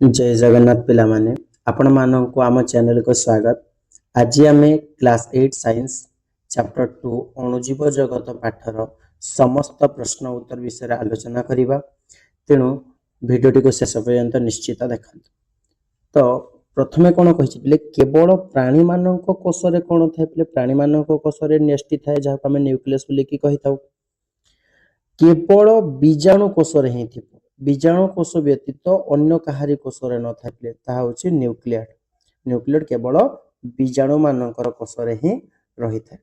जय जगन्नाथ पिला माने आपण मानक आम चैनल को स्वागत। आज आम क्लास 8 साइंस चैप्टर 2 अणुजीव जगत पाठर समस्त प्रश्न उत्तर विषय आलोचना करिबा। तेणु भिडियोटी को शेष पर्यंत निश्चित देखंतु। तो प्रथमे कोन कहिछि बिले केवल प्राणी मानक कोषरे कोन थाय बिले प्राणी मानक कोषरे न्यष्टि थाय जहा हम न्यूक्लियस बोली कि कहिताउ। केवल बीजाणु कोषरे ही थिबो। बीजाणु कोष व्यतीत अन्य काहारी कोषरे न थाइले ताहा होछि न्यूक्लियड। न्यूक्लियड केवल बीजाणु मानकर कोषरे ही रही थाए।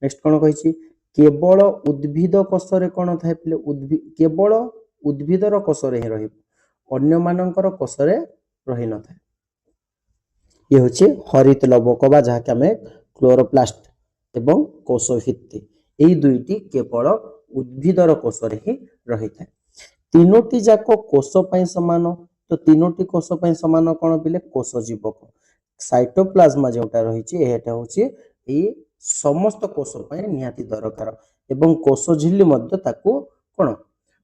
नेक्स्ट कोन कहिछि केवल उद्भिद कोषरे कोन थाए बिले केवल उद्भिदर कोषरे ही रहिबो अन्य मानकर कोषरे रही न थाए। ये होछि हरित लवक बा जहा कि हमें क्लोरोप्लास्ट एवं कोषभित्ति एई दुईटी केवल उद्भिदर कोषरे ही रही थाए। तीनोटी जाक कोष पई समान। तो तीनोटी कोष पई समान कोन बिले कोष जीवक। साइटोप्लाज्मा जोटा रहिछि एटा होछि ए समस्त कोष पई निहाती दरकार एवं कोष झिल्ली मध्ये ताकू कोन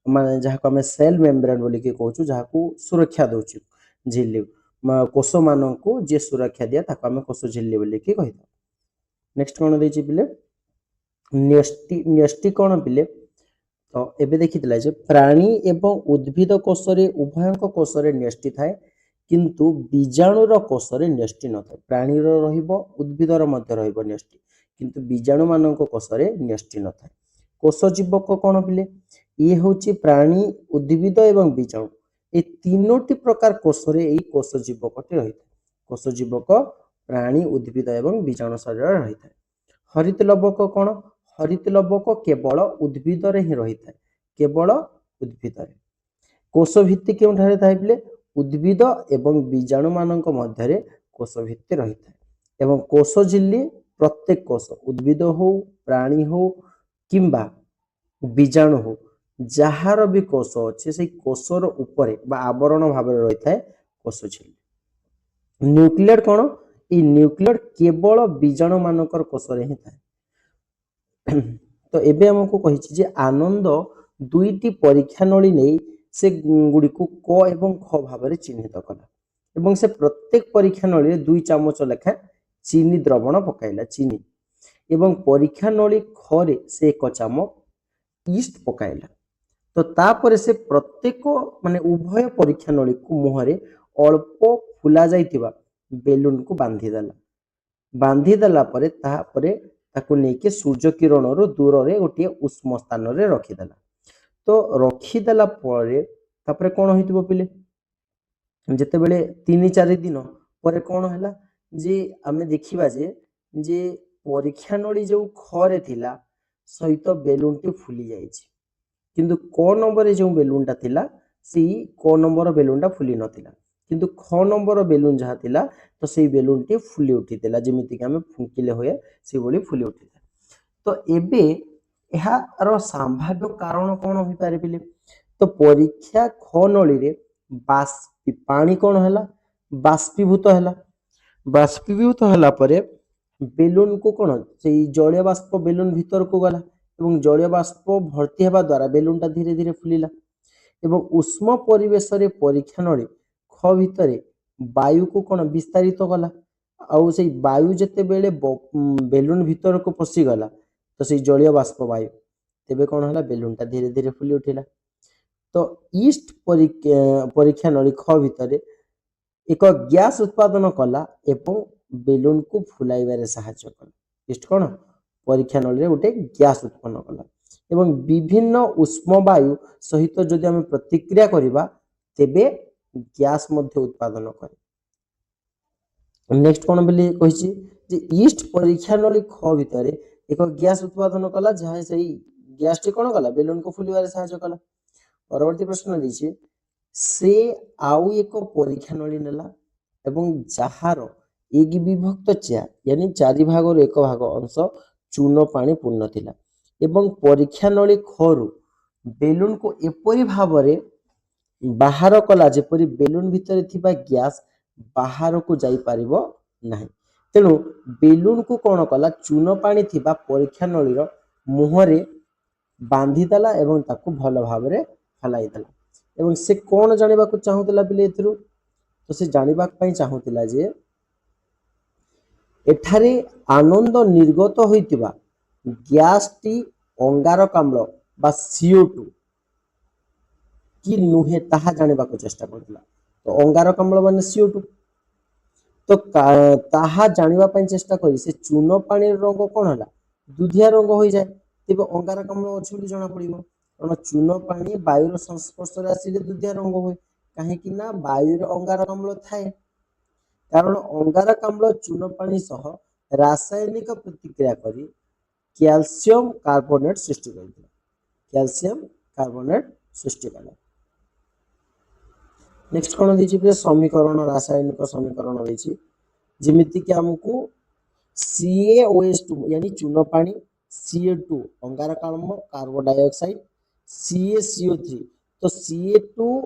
माने जहा को हमें सेल मेम्ब्रेन बोली के कहउछु जहा को सुरक्षा दोछि झिल्ली कोष माननकु जे सुरक्षा दिया ताकू हमें कोष झिल्ली बोली के कहिता। नेक्स्ट कोन देछि बिले न्यष्टि न्यष्टि कोन बिले तो एबे देखिथिला जे प्राणी एवं उद्भिद कोषरे उभयक कोषरे न्यष्टि थाए किंतु बीजाणुर कोषरे न्यष्टि न थाए। प्राणीर रहिबो उद्भिदर मध्ये रहिबो न्यष्टि किंतु बीजाणु मानक कोषरे न्यष्टि न थाए। कोष जीवक कोन बिले ये होछि प्राणी उद्भिद एवं बीजाणु ए तीनोटी प्रकार कोषरे एई कोष जीवकटी रही थाए। कोष जीवक प्राणी उद्भिद एवं बीजाणु शरीर रही थाए। हरित लवक कोन हरित लवक केवल उद्भिद रे ही रही थाए केवल उद्भिद रे। कोष भित्ति केउ ठारे थाए बिले उद्भिद एवं बीजाणु मानक मध्य रे कोष भित्ति रही थाए एवं कोष झिल्ली प्रत्येक कोष उद्भिद हो प्राणी हो किंबा बीजाणु हो जहार भी कोष अछि से कोषर ऊपर बा आवरण भाव रही थाए कोष झिल्ली। न्यूक्लियड कोन ई न्यूक्लियड केवल बीजाणु मानकर कोषरे ही थाए। तो एबे हमको कहिछि जे आनंद दुईटी परीक्षा नळी नै से गुडी को क एवं ख भाव रे चिन्हित कला एवं से प्रत्येक परीक्षा नळी रे 2 चामच लेखा चीनी द्रवण पकाइला चीनी एवं परीक्षा नळी ख रे से 1 चामच ईस्ट पकाइला। तो तापरे से प्रत्येक माने उभय परीक्षा नळी को मुहरे अल्प फुला जाइतिबा बेलून को बांधी देला परे तापरे ताकू नेके सूर्य किरण रो दूर रे गोटे उष्म स्थान रे रखी देला। तो रखी देला परे तापरे कोन होइतिबो पिले जते बेले 3-4 दिन परे कोन हैला जे हमें देखिबा जे परीक्षा नळी जो खरे थिला सहित बेलून टी फुली जाइछि किंतु क नंबर जो बेलून टा थिला सी क नंबर बेलून टा फुली नथिला किंतु ख नंबर बेलून जहा थिला तो सेई बेलून टी फुली उठितेला जेमिति कि हमें फुंकिले होए से बोली फुली उठिते। तो एबे एहार संभाव्य कारण कोन होई पारे बिले तो परीक्षा ख नळी रे पानी कोन हैला बाष्पीभूत हैला। बाष्पीभूत होला परे बेलून को कोन सेई जलीय बाष्प बेलून भीतर को गला एवं जलीय बाष्प भर्ती हेबा द्वारा बेलून टा धीरे धीरे फुलिला एवं उष्म परिवेश रे परीक्षा नळी ख भितरे वायु को कोन विस्तारित गला आउ से वायु जते बेले बेलून भीतर को पसी गला तो से जलीय बाष्प वायु तेबे कोन हला बेलून टा धीरे धीरे फुली उठिला। तो ईस्ट परीक्षा नळी ख भितरे एक गैस उत्पादन कला एवं बेलून को फुलाइबारे सहायता कला। ईस्ट कोन परीक्षा नळी रे गोटे गैस उत्पन्न कला एवं विभिन्न उष्म वायु सहित जदि हम प्रतिक्रिया करिबा तेबे गैस मध्ये उत्पादन करे। नेक्स्ट कोन बेले कहिछि जे ईस्ट परीक्षा नळी ख भितरे एक गैस उत्पादन कला जहा से गैस टी कोन कला बेलून को फुलिबारे सहायता कला। परवर्ती प्रश्न दिछि से आउ एक परीक्षा नळी नेला एवं जहार एक विभक्त चार यानी 4 भाग रो 1 भाग अंश चून पानी पूर्ण थिला एवं परीक्षा नळी खरु बेलून को एपरि भाव रे बाहर कला जेपरि बेलून भितर थिबा गैस बाहर को जाई परिबो नाही। तेणु बेलून को कोन कला चून पानी थिबा परीक्षा नळी रो मुहरे बांधी देला एवं ताकू भल भाव रे हलाई देला एवं से कोन जानिबा को चाहुतला बिले एथरु तो से जानिबा पई चाहुतिला जे एठारे आनंद निर्गत होइतिबा गैस टी अंगारकाम्ल बा CO2 कि नुहे ताहा जानिबा को चेष्टा करथिला। तो अंगारकाम्ल माने CO2 तो ताहा जानिबा पई चेष्टा करी से चून पानी रंग कोन हला दुधिया रंग होई जाय तेबे अंगारकाम्ल अछि बोली जଣା पड़िबो कारण चून पानी वायुर संस्पर्श रे आसीले दुधिया रंग होय काहेकि ना वायुर अंगारकाम्ल थाए कारण अंगारकाम्ल चून पानी सह रासायनिक प्रतिक्रिया करी कैल्शियम कार्बोनेट सृष्टि करथिला कैल्शियम कार्बोनेट सृष्टि कला। नेक्स्ट कोन दिछि पे समीकरण रासायनिक समीकरण रहिछि जेमिति कि हमकु CaOH2 यानी चून पानी Ca2 अंगारकाम्ल कार्बन डाइऑक्साइड CaCO3 तो Ca2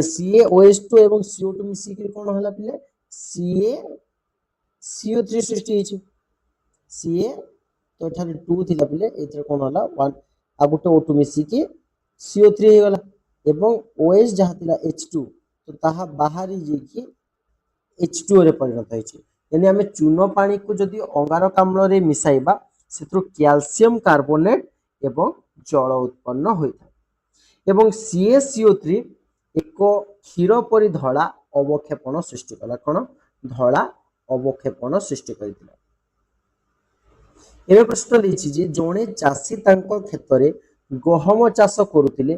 CaOH2 एवं CO2 मिसी कि कोन होला पिले CaCO3 सृष्टि हिछि Ca तो एठारे 2 थिला पिले एथरे कोन होला 1 आ गुटे O2 मिसी कि CO3 हे गला एवं OH जहा थिला H2 तो ताहा बाहरी जे कि H2 रे परिणत होइछि यानी हमें चून पानी को जदि अंगारकाम्ल रे मिसाइबा सेतु कैल्शियम कार्बोनेट एवं जल उत्पन्न होइथा एवं CaCO3 एक क्षीर परि धड़ा अवक्षेपण सृष्टि कला कोन धड़ा अवक्षेपण सृष्टि करितला। एबे प्रश्न दैछि जे जणे चासी तांको क्षेत्र गहम चाष करुतिले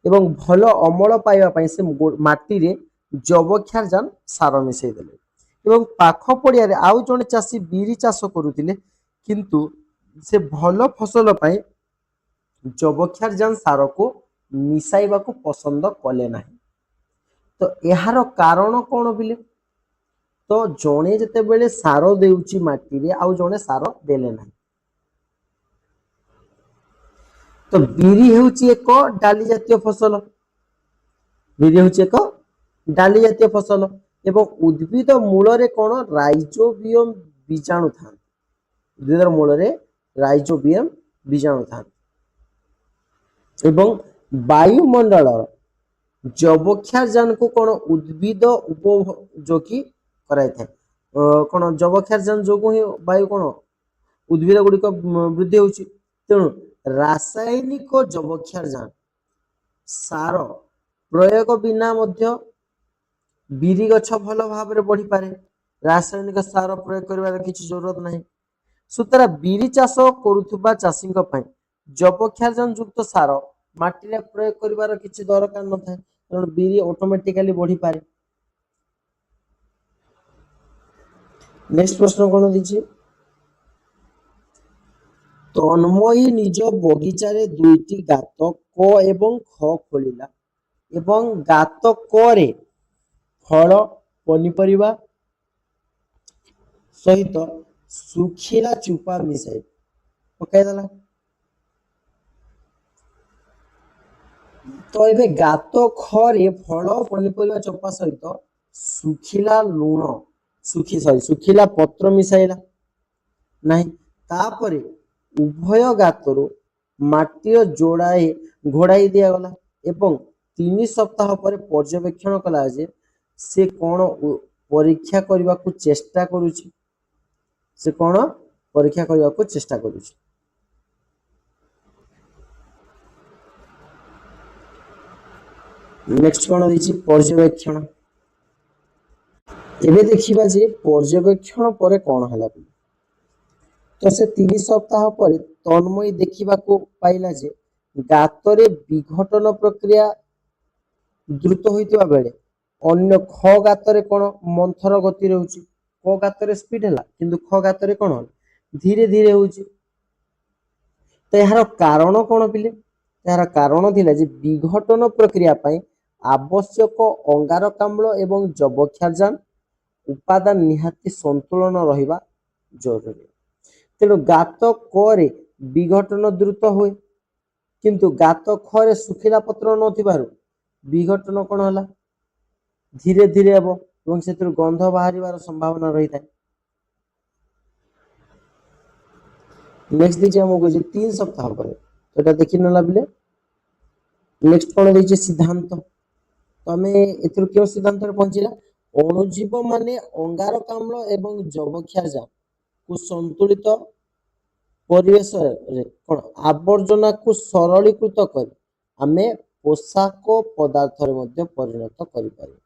एवं भल अमल पाइबा पई से माटी रे जबक्षारजान सार मिसै देले एवं पाख पड़िया रे आउ जणे चासी बीरी चाष करुतिले किंतु से भल फसल पई जबक्षारजान सार को मिसाइबा को पसंद कले नाही तो एहार कारण कोन बिले तो जणे जते बेले सार देउची माटी रे आउ जणे सार देले नाही तो बीरी हेउची एक डाली जातीय फसल बीरी हेउची एक डाली जातीय फसल एवं उद्भिद मूल रे कोन राइजोबियम बीजाणु था उद्भिद मूल रे राइजोबियम बीजाणु था एवं वायुमंडल जबक्षारजान को कोन उद्भिद उपयोगी कराय था कोन जबक्षारजान जोगु ही वायु कोन उद्भिद गुडी को वृद्धि होची तेणु रासायनिक जबक्षारजान सार प्रयोग बिना मध्य बीरी गछ भल भाव रे बढ़ी पारे रासायनिक सार प्रयोग करबार किछि जरूरत नाही सुतरा बीरी चाष करुथुबा चाषीक पई जबक्षारजान युक्त सार माटी रे प्रयोग करबार किछि दरकार न थाए कारण बीरी ऑटोमेटिकली बढ़ी पारे। नेक्स्ट प्रश्न कोन दिछि तन्मयी निज बगीचारे दुईटी गात क एवं ख खोलिला एवं गात क रे फल पनिपरिबा सहित सुखिला चुपा मिसाई पकाई देला तो एबे गात ख रे फल पनिपरिबा चोपा सहित सुखिला लूण सुखिला पत्र मिसाइला नाही तापरे उभय गातरो माटीर जोड़ाए घोड़ाई दिया गला एवं 3 सप्ताह पर पर्यवेक्षण कला जे से कोन परीक्षा करबा को चेष्टा करूची से कोन परीक्षा करबा को चेष्टा करूची। नेक्स्ट कोन दिछि पर्यवेक्षण एबे देखिबा जे पर्यवेक्षण परे कोन हला तो से 3 सप्ताह पर तन्मयी देखिबा को पाइला जे गातरे विघटन प्रक्रिया द्रुत होइतिबा बेले अन्य ख गातरे कोन मंथर गति रहउची क गातरे स्पीड हला किंतु ख गातरे कोन धीरे धीरे होउची तो यार कारण कोन पिले यार कारण थिला जे विघटन प्रक्रिया पई आवश्यक अंगारकाम्ल एवं जबक्षारजान उपादान निहाती संतुलन रहिबा जरूरी तेणु गात क रे विघटन द्रुत हुए किंतु गात ख रे सुखिला पत्र नथिबारु विघटन कोन हला धीरे धीरे हेबो एवं सेतिर गंध बाहरिबार संभावना रही थाए। नेक्स्ट दिजे हमको जे 3 सप्ताह पर एटा देखि नला बिले नेक्स्ट कोन दिजे सिद्धांत तो आम एथुरु क्यों सिद्धांत पहुंचला अणुजीव माने अंगारकाम्ल एवं जबक्षारजान को संतुलित परिवेश रे कोन आवर्जना को सरलीकृत कर आमे पोषाक पदार्थ रे मध्ये परिणत करि पारि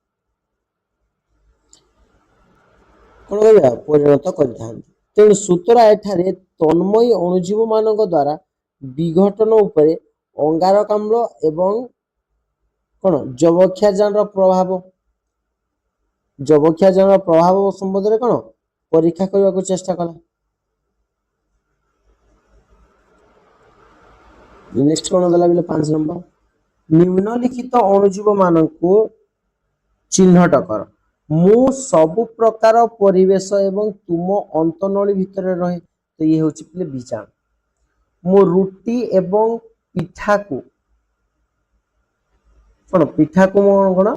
कोन कहबा परिणत करिथांती तेणु सूत्र एठारे तन्मयी अणुजीव मानक द्वारा विघटन उपरे अंगारकाम्ल एवं कोन जबक्षारजान प्रभाव जबक्षारजान प्रभाव संबंध रे कोन परीक्षा करबा को चेष्टा कला नेक्स्ट कोन दला बिले 5 नंबर निम्नलिखित अणुजीव मानक चिन्हट कर मु सब प्रकार परिवेश एवं तुम अंतनली भितर रहे तो ये होची पिले बीजाणु मु रुटी एवं पिठा को कोन पिठा को कोन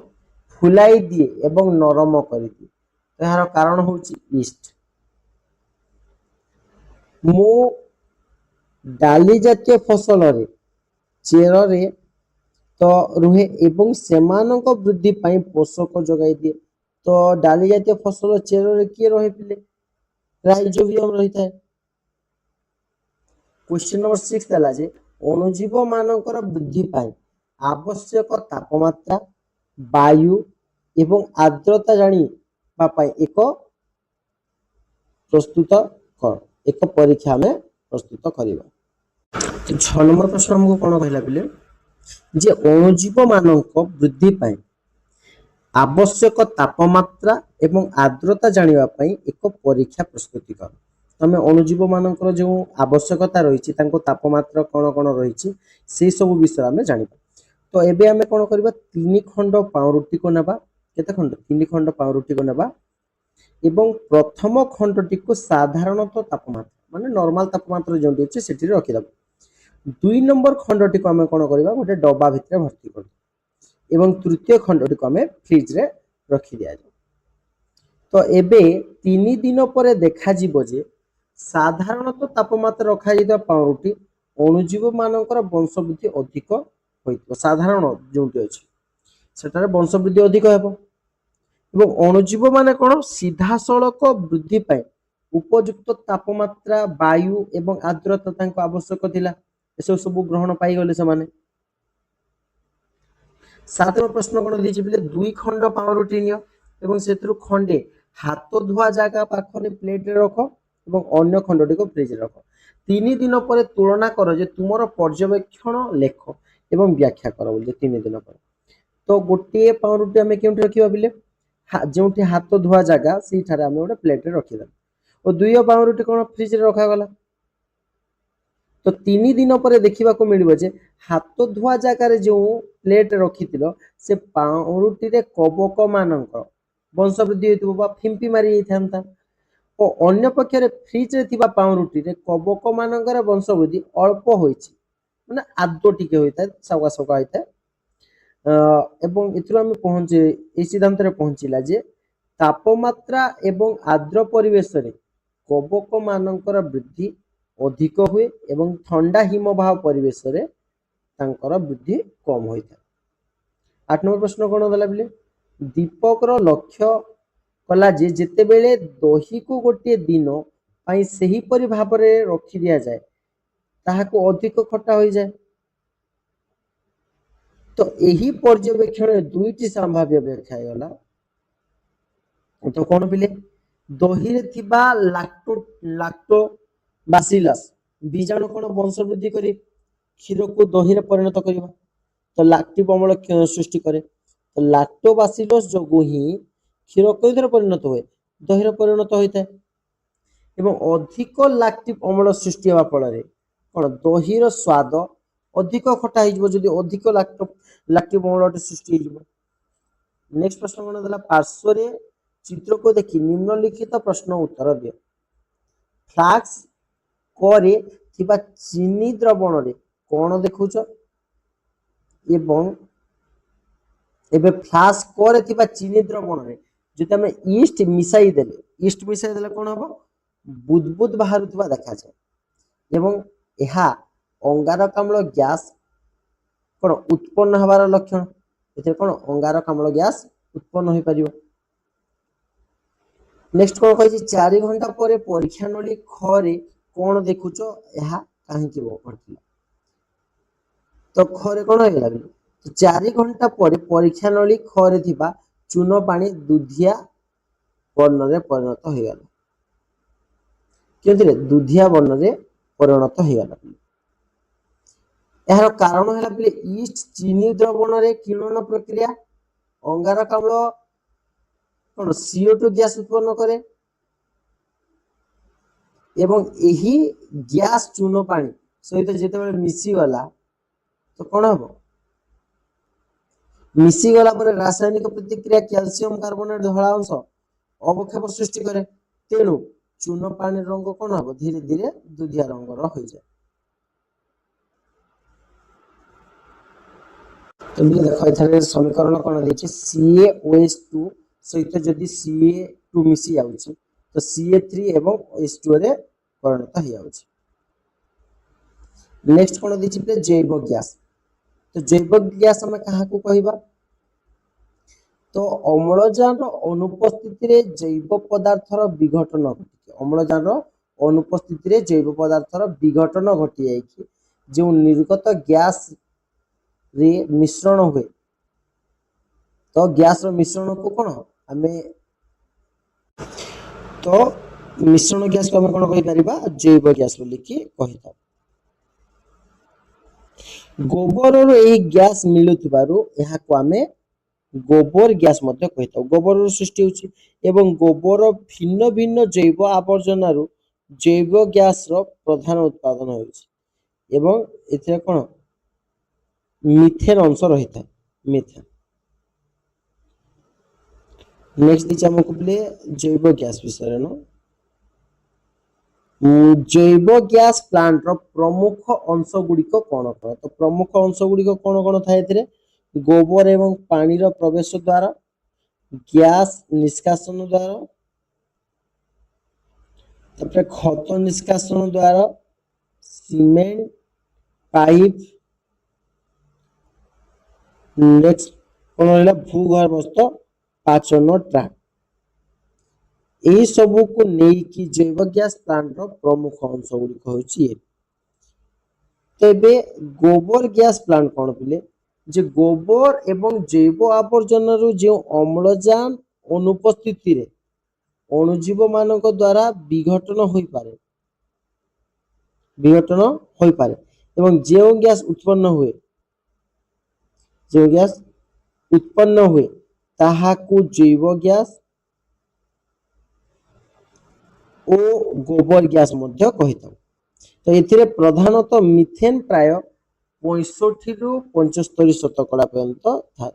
फुलाई दिए एवं नरम कर दिए तो यार कारण होची ईस्ट मु डाली जातीय फसल रे चेर रे तो रुहे एवं सेमानक वृद्धि पाई पोषक जोगाई दिए तो डाली जातीय फसल चेर रे किए रहे पिले राइजोबियम रही था क्वेश्चन नंबर 6 दला जे अणुजीव मानकर वृद्धि पाई आवश्यक तापमात्रा वायु एवं आर्द्रता जानी पाई एक प्रस्तुत कर एक परीक्षा में प्रस्तुत करिबा तो 6 नंबर प्रश्न हमको कोन कहला पिले जे अणुजीव मानक वृद्धि पाई आवश्यक तापमात्रा एवं आर्द्रता जानिबा पाई एक परीक्षा प्रस्तुति कर तमे अणुजीव मानकर जो आवश्यकता रही तापमात्रा कौन कौन रही से सब विषय आम जाना तो एबे आमे कौन करबा 3 खंड पाउरुटी को नेबा केते खंड 3 खंड पाउरुटी को नेबा एवं प्रथम खंडटी को साधारणतः तापमात्रा माने नॉर्मल तापमात्रा जोंटी अछि सेठी रखि दब 2 नंबर खंडटी को आमे कौन करबा गोटे डब्बा भितर भर्ती कर एवं तृतीय खंडटी को आमे फ्रिज रे रखि दिया तो एबे 3 दिन पर देखा जिवो जे साधारणतः तापमात्रा रखा जाइता पाउरुटी अणुजीव मानकर वंशवृद्धि अधिक होइतो साधारण जोंटी अछि सेटारे वंशवृद्धि अधिक हेबो एवं अणुजीव माने कोन सीधा सड़क वृद्धि पाए उपयुक्त तापमात्रा वायु एवं आर्द्रता तांको आवश्यक थिला एसो सब ग्रहण पाई गले से माने 7 नंबर प्रश्न कोन दिछि बिले 2 खंड पाउरुटी नियो एवं सेतरु खंडे हाथ धुआ जागा पाखरे प्लेट रे रखो एवं अन्य खंडटी को फ्रिज रे रखो 3 दिन पर तुलना करो जे तुमरो पर्यवेक्षण लेख एवं व्याख्या करो बोले 3 दिन पर तो गोटे पाउरुटी हमें केउठी रखिबा बिले जोंठी हाथ धुआ जागा सी ठारे हमें गोटे प्लेट रे रखिदा और दुई पाउरुटी कोन फ्रिज रे रखा गला तो 3 दिन पर देखिबा को मिलिबो जे हाथ धुआ जागा रे जो प्लेट रखितिलो से पाउरुटी रे कबक मानक वंशवृद्धि हेतु बा फिंपी मारी जाइथांता और अन्य पक्षरे फ्रिज रे थिबा पाउरुटी रे कबक मानकर वंशवृद्धि अल्प होइछि माने आद्य टिके होइता सवा सवा होइता एवं इथुर हम पहुंचे ए सिद्धांत रे पहुंचिला जे तापमात्रा एवं आर्द्र परिवेश रे कबक मानकर वृद्धि अधिक हुए एवं ठंडा हिमबाह परिवेश रे तांकर वृद्धि कम होइता 8 नंबर प्रश्न कोन दला बिले दीपक रो लक्ष्य कला जे जेते बेले दही को गोटे दिन पाई सही परि भाबरे रखि दिया जाए ताहाको अधिक खट्टा होई जाए तो यही पर्यवेक्षण दुईटी संभाव्य व्याख्या गला तो कौन पिले दही रे थिबा लैक्टो बासिलस बीजाणु कोन वंशवृद्धि करी क्षीर को दही रे परिणत करिबा तो लैक्टिव अम्ल सृष्टि करे तो लैक्टोबासिलस जोगु ही क्षीर कोइधर परिणत हुए दही रे परिणत होइता एवं अधिक लैक्टिव अम्ल सृष्टि हेबा फल रे कोन दही रो स्वाद अधिक खटा हो जदि अधिक लैक्टिव अम्ल सृष्टि हो नेक्स्ट प्रश्न कोन दला पार्श्व रे चित्र को देखि निम्नलिखित प्रश्न उत्तर दियो फ्लाक्स करे थिबा चीनी द्रवण रे कोन देखुछ एवं एबे फ्लास्क करे थिबा चीनी द्रवण रे जति हम ईस्ट मिसाई देले कोन हबो बुदबुद बाहरुथिबा देखा जाय एवं एहा अंगारकाम्ल गैस कोन उत्पन्न हबार लक्षण एथे कोन अंगारकाम्ल गैस उत्पन्न होई परिबो। नेक्स्ट कोन कहै 4 घंटा परे परीक्षा नली खरे कोन देखुचो यहा काहे कि पड़थिला तो खरे कोन हो गेला तो 4 घंटा परे परीक्षा नली खरे थिबा चून पानी दुधिया वर्ण रे परिणत हो गेला केतिरे दुधिया वर्ण रे परिणत हो गेला यार कारण हैला बिले ईस्ट चीनी द्रवण रे किणन प्रक्रिया अंगारकाम्ल कोन CO2 गैस उत्पन्न करे एवं यही गैस चून पानी सहित जेतेबेले मिसी गला तो कोन हबो मिसी गला पर रासायनिक प्रतिक्रिया कैल्शियम कार्बोनेट धला अंश अवक्षेप सृष्टि करे तेणु चून पानी रंग कोन हबो धीरे धीरे दुधिया रंग रो हो जाय। तो देखो एथरे समीकरण कोन देछि CaOH2 सहित जदि Ca2 मिसी आउछि तो Ca3 एवं H2 रे परिणत हो जाउछि। नेक्स्ट कोन देछि पे जैव गैस तो जैव गैस हम कहा को कहबा तो अम्लजान अनुपस्थिति रे जैव पदार्थर विघटन घटी अम्लजान अनुपस्थिति रे जैव पदार्थर विघटन घटी जाय कि जो निर्गत गैस रे मिश्रण हुए तो गैस रो मिश्रण को कोन हमें तो मिश्रण गैस को हम कोन कहि परिबा जैव गैस बोली कि कहिता गोबर रो ए गैस मिलुथिबारु यहा को हमें गोबर गैस मध्य कहिता गोबर सृष्टि होछि एवं गोबर भिन्न भिन्न जैव आवर्जना रु जैव गैस रो प्रधान उत्पादन होछि एवं एथे कोन मिथेन अंश रहिता मिथेन। नेक्स्ट दिछि हमकु बोले जैव गैस विषय न जैव गैस प्लांट रो प्रमुख अंश गुडी को कोन कोन तो प्रमुख अंश गुडी को कोन कोन थाए एथिरे गोबर एवं पानी रो प्रवेश द्वारा गैस निष्कासन द्वारा तपरे खत निष्कासन द्वारा सीमेंट पाइप नेक्स्ट कोन होला भूगर्भस्थ पाचन ट्रैक एही सब को नेई कि जैव गैस प्लांट रो प्रमुख अंश गुडी होछि तेबे गोबर गैस प्लांट कोन पिले जे गोबर एवं जैव आवर्जन रु जे अम्लजान अनुपस्थिति रे अणुजीव मानक द्वारा विघटन होई पारे एवं जे गैस उत्पन्न हुए ताहाकू जैव गैस ओ गोबर गैस मध्य कहिता तो एथिरे प्रधानतः मिथेन प्राय 65 रु 75% पर्यंत थाए।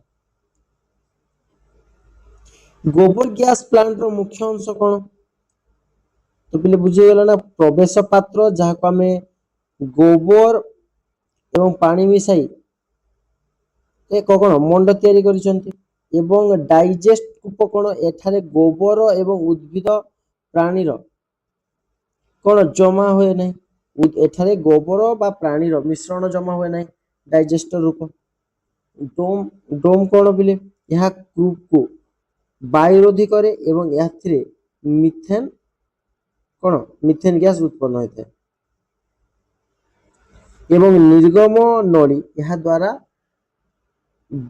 गोबर गैस प्लांट रो मुख्य अंश कोन तो पिले बुझी गेला ना प्रवेश पात्र जहा को हमें गोबर एवं पानी मिसाई एक कोन मंड तयारी करिसंती एवं डाइजेस्ट उपकोण एठारे गोबर एवं उद्भिद प्राणी रो कोन जमा होए नै एठारे गोबर बा प्राणी रो मिश्रण जमा होए नै डाइजेस्टर रूप डोम कोन बिले यहा ग्रुप को बायोरोधी करे एवं याथिरे मिथेन कोन मिथेन गैस उत्पन्न होइते एवं निर्गम नली यहा द्वारा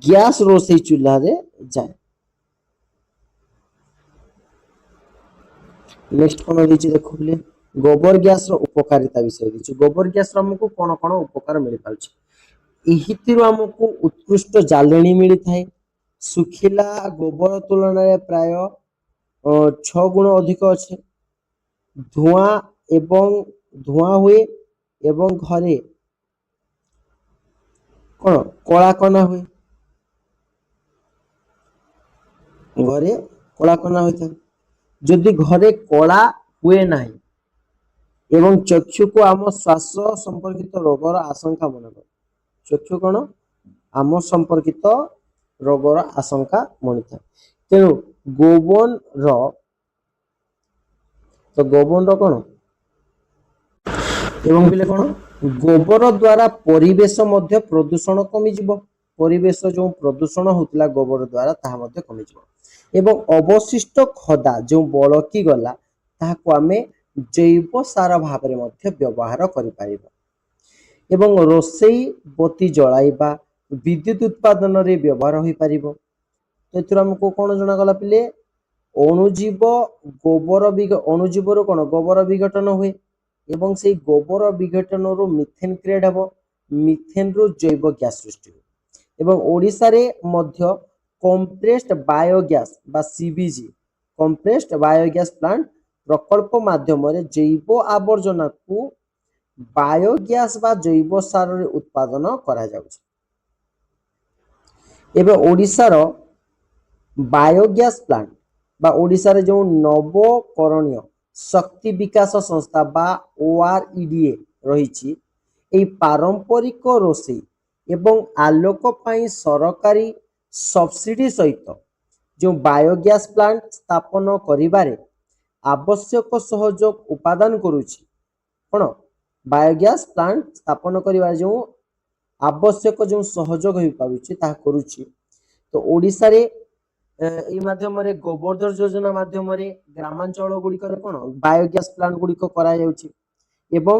गैस रोसई चूल्हा रे जाए। नेक्स्ट कोन दिछि देखो बिले गोबर गैस रो उपकारिता विषय दिछि गोबर गैस रो हमकु कोन कोन उपकार मिलि पाउछि एहितिरो हमकु उत्कृष्ट जालेनी मिलि थाए सुखिला गोबर तुलना रे प्राय 6 गुण अधिक अछि धुआं हुए एवं घरे कोन कला कना हुए घरे कला कना होइता जदि घरे कला हुए नाही एवं चक्षु को आम श्वास संपर्कित रोगर आशंका मन चक्षु कोन आम संपर्कित रोगर आशंका मनिथा तेणु गोबन रो कोन एवं बिले कोन गोबर द्वारा परिवेश मध्य प्रदूषण कमी जिवो ପରିବେଶ ଯେଉଁ ପ୍ରଦୂଷଣ ହେଉଥିଲା ଗୋବର ଦ୍ୱାରା ତାହା ମଧ୍ୟ କମିଯିବ ଏବଂ ଅବଶିଷ୍ଟ ଖଦା ଯେଉଁ ବଳକି ଗଲା ତାହାକୁ ଆମେ ଜୈବ ସାର ଭାବରେ ମଧ୍ୟ ବ୍ୟବହାର କରିପାରିବା ଏବଂ ରୋଷେଇ ବତି ଜଳାଇବା ବିଦ୍ୟୁତ ଉତ୍ପାଦନରେ ବ୍ୟବହାର ହୋଇପାରିବ। ତ ଏଥିରୁ ଆମକୁ କ'ଣ ଜଣାଗଲା ପିଲେ ଅଣୁଜୀବ ଅଣୁଜୀବରୁ କ'ଣ ଗୋବର ବିଘଟନ ହୁଏ ଏବଂ ସେଇ ଗୋବର ବିଘଟନରୁ ମିଥେନ କ୍ରିଏଟ୍ ହେବ ମିଥେନରୁ ଜୈବ ଗ୍ୟାସ୍ ସୃଷ୍ଟି ହୁଏ ଏବଂ ଓଡ଼ିଶାରେ ମଧ୍ୟ କମ୍ପ୍ରେସ୍ଡ ବାୟୋଗ୍ୟାସ୍ ବା ସିବିଜି କମ୍ପ୍ରେସ୍ଡ ବାୟୋଗ୍ୟାସ୍ ପ୍ଲାଣ୍ଟ ପ୍ରକଳ୍ପ ମାଧ୍ୟମରେ ଜୈବ ଆବର୍ଜନାକୁ ବାୟୋଗ୍ୟାସ୍ ବା ଜୈବ ସାରରେ ଉତ୍ପାଦନ କରାଯାଉଛି। ଏବେ ଓଡ଼ିଶାର ବାୟୋଗ୍ୟାସ୍ ପ୍ଲାଣ୍ଟ বা ଓଡ଼ିଶାରେ ଯେଉଁ ନବକରଣୀୟ ଶକ୍ତି ବିକାଶ ସଂସ୍ଥା ବା OREDA ରହିଛି ଏହି ପାରମ୍ପରିକ ରୋଷେଇ ଏବଂ ଆଲୋକ ପାଇଁ ସରକାରୀ ସବସିଡି ସହିତ ଯେଉଁ ବାୟୋଗ୍ୟାସ୍ ପ୍ଲାଣ୍ଟ ସ୍ଥାପନ କରିବାରେ ଆବଶ୍ୟକ ସହଯୋଗ ଉପାଦାନ କରୁଛି। କ'ଣ ବାୟୋଗ୍ୟାସ୍ ପ୍ଲାଣ୍ଟ ସ୍ଥାପନ କରିବାରେ ଯେଉଁ ଆବଶ୍ୟକ ଯେଉଁ ସହଯୋଗ ହୋଇପାରୁଛି ତାହା କରୁଛି। ତ ଓଡ଼ିଶାରେ এই মাধ্যমରେ ଗୋବର୍ଦ୍ଧନ ଯୋଜନା ମାଧ୍ୟମରେ ଗ୍ରାମାଞ୍ଚଳ ଗୁଡ଼ିକରେ କ'ଣ ବାୟୋଗ୍ୟାସ୍ ପ୍ଲାଣ୍ଟ ଗୁଡ଼ିକ କରାଯାଉଛି ଏବଂ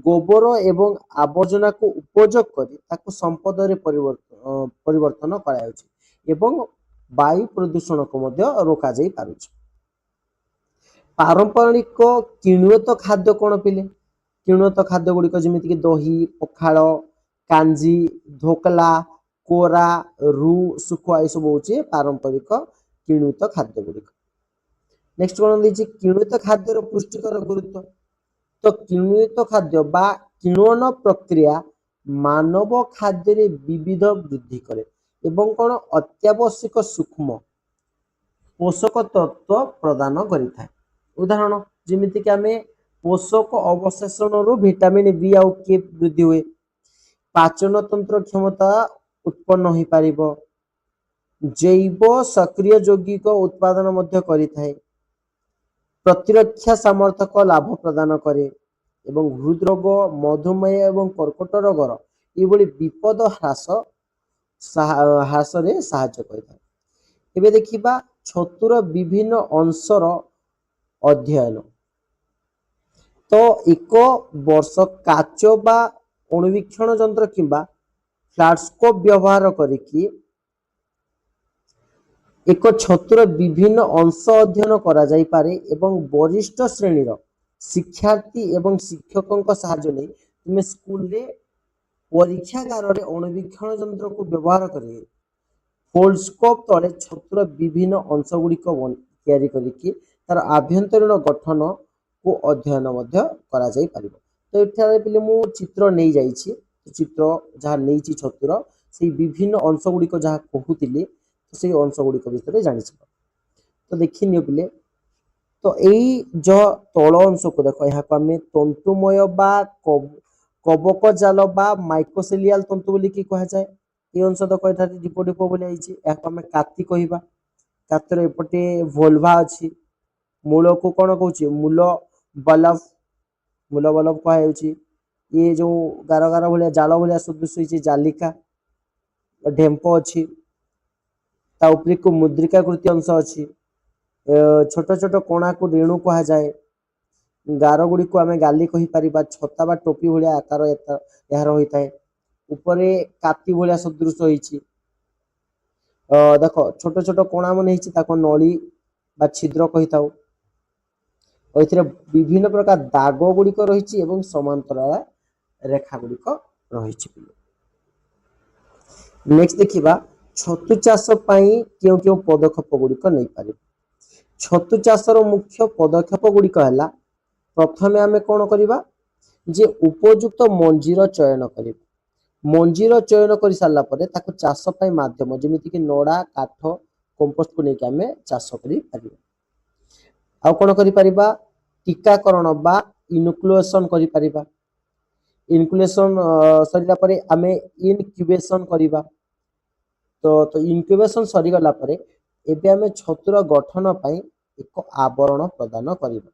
ଗୋବର ଏବଂ ଆବର୍ଜନାକୁ ଉପଯୋଗ କରି ତାକୁ ସମ୍ପଦରେ ପରିବର୍ତ୍ତନ କରାଯାଉଛି ଏବଂ ବାୟୁ ପ୍ରଦୂଷଣକୁ ମଧ୍ୟ ରୋକାଯାଇ ପାରୁଛି। ପାରମ୍ପରିକ କିଣ୍ୱତ ଖାଦ୍ୟ କ'ଣ ପିଲେ କିଣ୍ୱତ ଖାଦ୍ୟ ଗୁଡ଼ିକ ଯେମିତିକି ଦହି ପଖାଳ କାଞ୍ଜି ଧୋକଲା କୋରା ରୁ ଶୁଖୁଆ ଏସବୁ ହେଉଛି ପାରମ୍ପରିକ କିଣ୍ୱତ ଖାଦ୍ୟ ଗୁଡ଼ିକ। ନେକ୍ସଟ କ'ଣ ଦେଇଛି କିଣ୍ୱତ ଖାଦ୍ୟର ପୁଷ୍ଟିକର ଗୁରୁତ୍ୱ। ତ କିଣ୍ୱତ ଖାଦ୍ୟ ବା କିଣ୍ୱନ ପ୍ରକ୍ରିୟା ମାନବ ଖାଦ୍ୟରେ ବିବିଧ ବୃଦ୍ଧି କରେ ଏବଂ କ'ଣ ଅତ୍ୟାବଶ୍ୟକ ସୂକ୍ଷ୍ମ ପୋଷକ ତତ୍ତ୍ୱ ପ୍ରଦାନ କରିଥାଏ। ଉଦାହରଣ ଯେମିତିକି ଆମେ ପୋଷକ ଅବଶେଷଣରୁ ଭିଟାମିନ୍ B ଆଉ K ବୃଦ୍ଧି ହୁଏ ପାଚନ ତନ୍ତ୍ର କ୍ଷମତା ଉତ୍ପନ୍ନ ହୋଇପାରିବ ଜୈବ ସକ୍ରିୟ ଯୌଗିକ ଉତ୍ପାଦନ ମଧ୍ୟ କରିଥାଏ ପ୍ରତିରକ୍ଷା ସାମର୍ଥ୍ୟକ ଲାଭ ପ୍ରଦାନ କରେ ଏବଂ ହୃଦରୋଗ ମଧୁମେହ ଏବଂ କର୍କଟ ରୋଗର ଏଭଳି ବିପଦ ହ୍ରାସରେ ସାହାଯ୍ୟ କରିଥାଏ। ଏବେ ଦେଖିବା ଛତୁର ବିଭିନ୍ନ ଅଂଶର ଅଧ୍ୟୟନ। ତ ଏକ ବର୍ଷ କାଚ ବା ଅଣୁବୀକ୍ଷଣ ଯନ୍ତ୍ର କିମ୍ବା ଫ୍ଲାଟସ୍କୋପ ବ୍ୟବହାର କରିକି ଏକ ଛତୁର ବିଭିନ୍ନ ଅଂଶ ଅଧ୍ୟୟନ କରାଯାଇପାରେ ଏବଂ ବରିଷ୍ଠ ଶ୍ରେଣୀର ଶିକ୍ଷାର୍ଥୀ ଏବଂ ଶିକ୍ଷକଙ୍କ ସାହାଯ୍ୟ ନେଇ ତୁମେ ସ୍କୁଲରେ ପରୀକ୍ଷାଗାରରେ ଅଣୁବୀକ୍ଷଣ ଯନ୍ତ୍ରକୁ ବ୍ୟବହାର କରି ଫୋଲ୍ଡସ୍କୋପ ତଳେ ଛତୁର ବିଭିନ୍ନ ଅଂଶ ଗୁଡ଼ିକ ତିଆରି କରିକି ତାର ଆଭ୍ୟନ୍ତରୀଣ ଗଠନକୁ ଅଧ୍ୟୟନ ମଧ୍ୟ କରାଯାଇପାରିବ। ତ ଏଠାରେ ପିଲେ ମୁଁ ଚିତ୍ର ନେଇଯାଇଛି ଚିତ୍ର ଯାହା ନେଇଛି ଛତୁର ସେଇ ବିଭିନ୍ନ ଅଂଶ ଗୁଡ଼ିକ ଯାହା କହୁଥିଲି ସେଇ ଅଂଶ ଗୁଡ଼ିକ ଭିତରେ ଜାଣିଯିବ। ତ ଦେଖିନିଅ ପିଲେ ତ ଏଇ ଯୋଉ ତଳ ଅଂଶକୁ ଦେଖ ଏହାକୁ ଆମେ ତନ୍ତୁମୟ ବା କବକ ଜାଲ ବା ମାଇକ୍ରୋସିଲିଆଲ ତନ୍ତୁ ବୋଲିକି କୁହାଯାଏ। এই ଅଂଶ ଦେଖ ଏଠାରେ ଢିପ ଢିପ ବୋଲି ହେଇଛି ଏହାକୁ ଆମେ କାତି କହିବା କାତିର ଏପଟେ ଭୋଲଭା ଅଛି ମୂଳକୁ କ'ଣ କହୁଛି ମୂଳ ବଲବ କୁହାଯାଉଛି ଇଏ ଯେଉଁ ଗାର ଗାର ଭଳିଆ ଜାଳ ଭଳିଆ ସଦୃଶ ହେଇଛି ଜାଲିକା ଢେମ୍ପ ଅଛି ତା ଉପରକୁ ମୁଦ୍ରିକାକୃତି ଅଂଶ ଅଛି ଛୋଟ ଛୋଟ କଣାକୁ ରେଣୁ କୁହାଯାଏ ଗାର ଗୁଡ଼ିକୁ ଆମେ ଗାଲି କହିପାରିବା ଛତା ବା ଟୋପି ଭଳିଆ ଆକାର ଏହାର ହୋଇଥାଏ ଉପରେ କାତି ଭଳିଆ ସଦୃଶ ହେଇଛି ଦେଖ ଛୋଟ ଛୋଟ କଣା ମାନେ ହେଇଛି ତାକୁ ନଳୀ ବା ଛିଦ୍ର କହିଥାଉ ଏଥିରେ ବିଭିନ୍ନ ପ୍ରକାର ଦାଗ ଗୁଡ଼ିକ ରହିଛି ଏବଂ ସମାନ୍ତରାଳ ରେଖା ଗୁଡ଼ିକ ରହିଛି। ନେକ୍ସଟ ଦେଖିବା ଛତୁ ଚାଷ ପାଇଁ କେଉଁ କେଉଁ ପଦକ୍ଷେପ ଗୁଡ଼ିକ ନେଇପାରିବ। ଛତୁ ଚାଷର ମୁଖ୍ୟ ପଦକ୍ଷେପ ଗୁଡ଼ିକ ହେଲା ପ୍ରଥମେ ଆମେ କ'ଣ କରିବା ଯେ ଉପଯୁକ୍ତ ମଞ୍ଜିର ଚୟନ କରିବା ମଞ୍ଜିର ଚୟନ କରି ସାରିଲା ପରେ ତାକୁ ଚାଷ ପାଇଁ ମାଧ୍ୟମ ଯେମିତିକି ନଡ଼ା କାଠ କମ୍ପୋଷ୍ଟକୁ ନେଇକି ଆମେ ଚାଷ କରିପାରିବା। ଆଉ କ'ଣ କରିପାରିବା ଟୀକାକରଣ ବା ଇନକ୍ୟୁଲେସନ କରିପାରିବା ଇନକ୍ୟୁଲେସନ ସରିଲା ପରେ ଆମେ ଇନକ୍ୟୁବେସନ କରିବା ତ ଇନକ୍ୟୁବେସନ ସରିଗଲା ପରେ ଏବେ ଆମେ ଛତୁର ଗଠନ ପାଇଁ ଏକ ଆବରଣ ପ୍ରଦାନ କରିବା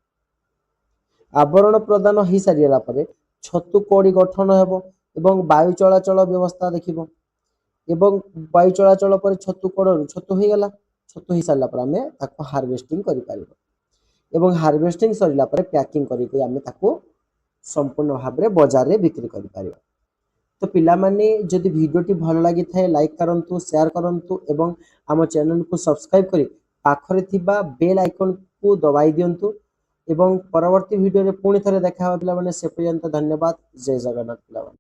ଆବରଣ ପ୍ରଦାନ ହେଇସାରିଲା ପରେ ଛତୁ କୋଡ଼ି ଗଠନ ହେବ ଏବଂ ବାୟୁ ଚଳାଚଳ ବ୍ୟବସ୍ଥା ଦେଖିବ ଏବଂ ବାୟୁ ଚଳାଚଳ ପରେ ଛତୁ କଡ଼ରୁ ଛତୁ ହେଇଗଲା। ଛତୁ ହେଇସାରିଲା ପରେ ଆମେ ତାକୁ ହାର୍ଭେଷ୍ଟିଂ କରିପାରିବା ଏବଂ ହାର୍ଭେଷ୍ଟିଂ ସରିଲା ପରେ ପ୍ୟାକିଂ କରିକି ଆମେ ତାକୁ ସମ୍ପୂର୍ଣ୍ଣ ଭାବରେ ବଜାରରେ ବିକ୍ରି କରିପାରିବା। ତ ପିଲାମାନେ ଯଦି ଭିଡ଼ିଓଟି ଭଲ ଲାଗିଥାଏ ଲାଇକ୍ କରନ୍ତୁ, ସେୟାର କରନ୍ତୁ ଏବଂ ଆମ ଚ୍ୟାନେଲକୁ ସବସ୍କ୍ରାଇବ୍ କରି ପାଖରେ ଥିବା ବେଲ୍ ଆଇକନ୍କୁ ଦବାଇ ଦିଅନ୍ତୁ ଏବଂ ପରବର୍ତ୍ତୀ ଭିଡ଼ିଓରେ ପୁଣି ଥରେ ଦେଖା ହେବା ପିଲାମାନେ। ସେ ପର୍ଯ୍ୟନ୍ତ ଧନ୍ୟବାଦ। ଜୟ ଜଗନ୍ନାଥ ପିଲାମାନେ।